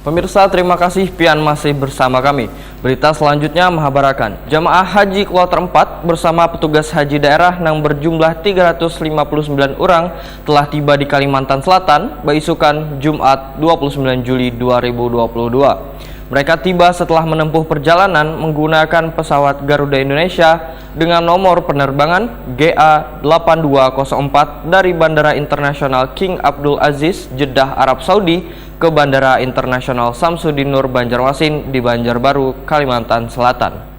Pemirsa, terima kasih pian masih bersama kami. Berita selanjutnya mengabarkan jamaah haji kloter 4 bersama petugas haji daerah yang berjumlah 359 orang telah tiba di Kalimantan Selatan, Baisukan, Jumat 29 Juli 2022. Mereka tiba setelah menempuh perjalanan menggunakan pesawat Garuda Indonesia dengan nomor penerbangan GA8204 dari Bandara Internasional King Abdul Aziz, Jeddah, Arab Saudi ke Bandara Internasional Samsudin Nur Banjarmasin di Banjarbaru, Kalimantan Selatan.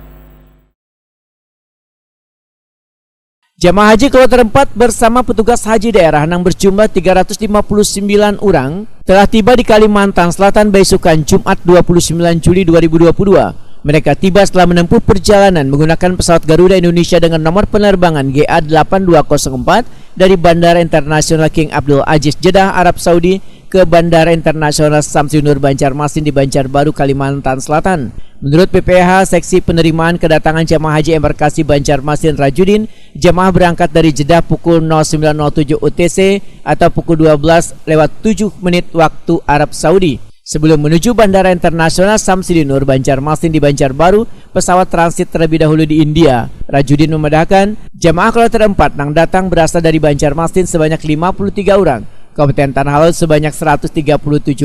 Jamaah haji kloter 4 bersama petugas haji daerah yang berjumlah 359 orang telah tiba di Kalimantan Selatan Baisukan Jumat 29 Juli 2022. Mereka tiba setelah menempuh perjalanan menggunakan pesawat Garuda Indonesia dengan nomor penerbangan GA8204 dari Bandara Internasional King Abdul Aziz, Jeddah, Arab Saudi ke Bandara Internasional Samsudin Nur Banjarmasin di Banjarbaru, Kalimantan Selatan. Menurut PPH Seksi Penerimaan Kedatangan Jamaah Haji Embarkasi Banjarmasin Rajudin, jamaah berangkat dari Jeddah pukul 09.07 UTC atau pukul 12:07 waktu Arab Saudi. Sebelum menuju Bandara Internasional Samsudin Nur Banjarmasin di Banjarbaru, pesawat transit terlebih dahulu di India. Rajudin memedahkan, jamaah kloter 4 yang datang berasal dari Banjarmasin sebanyak 53 orang. Kabupaten Tanah Laut sebanyak 137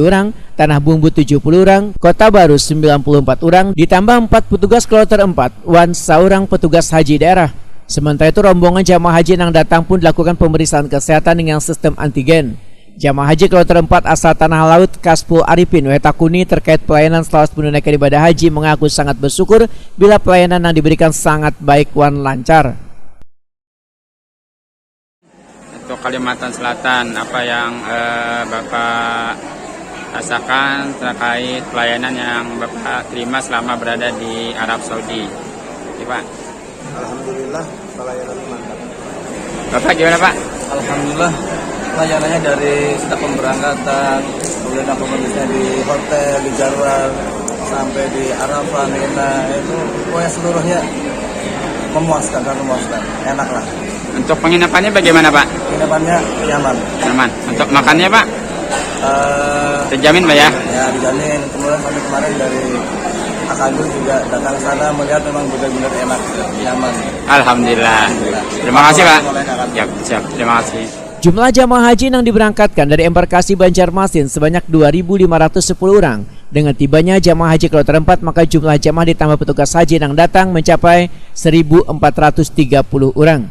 orang, Tanah Bumbu 70 orang, Kota Baru 94 orang, ditambah 4 petugas kloter 4, seorang petugas haji daerah. Sementara itu rombongan jamaah haji yang datang pun dilakukan pemeriksaan kesehatan dengan sistem antigen. Jamaah haji kloter 4 asal Tanah Laut Kaspo Arifin Wetakuni terkait pelayanan setelah menunaikan ibadah haji mengaku sangat bersyukur bila pelayanan yang diberikan sangat baik dan lancar. Untuk Kalimantan Selatan, apa yang Bapak rasakan terkait pelayanan yang Bapak terima selama berada di Arab Saudi? Ya, Pak. Alhamdulillah pelayanan mantap. Bapak gimana, Pak? Alhamdulillah pelayanannya dari sejak pemberangkatan, kemudian akomodasinya di hotel, di jadwal, sampai di Arafah, Mina, itu pokoknya seluruhnya memuaskan, enak lah. Untuk penginapannya bagaimana, Pak? Penginapannya nyaman. Nyaman. Untuk makannya, Pak? Terjamin, Pak ya? Ya, dijamin. Kemudian kami kemarin dari Akagul juga datang ke sana melihat memang benar-benar enak, nyaman. Alhamdulillah. Terima kasih, Pak. Siap. Terima kasih. Jumlah jamaah haji yang diberangkatkan dari embarkasi Banjarmasin sebanyak 2.510 orang. Dengan tibanya jamaah haji kloter 4, maka jumlah jamaah ditambah petugas haji yang datang mencapai 1.430 orang.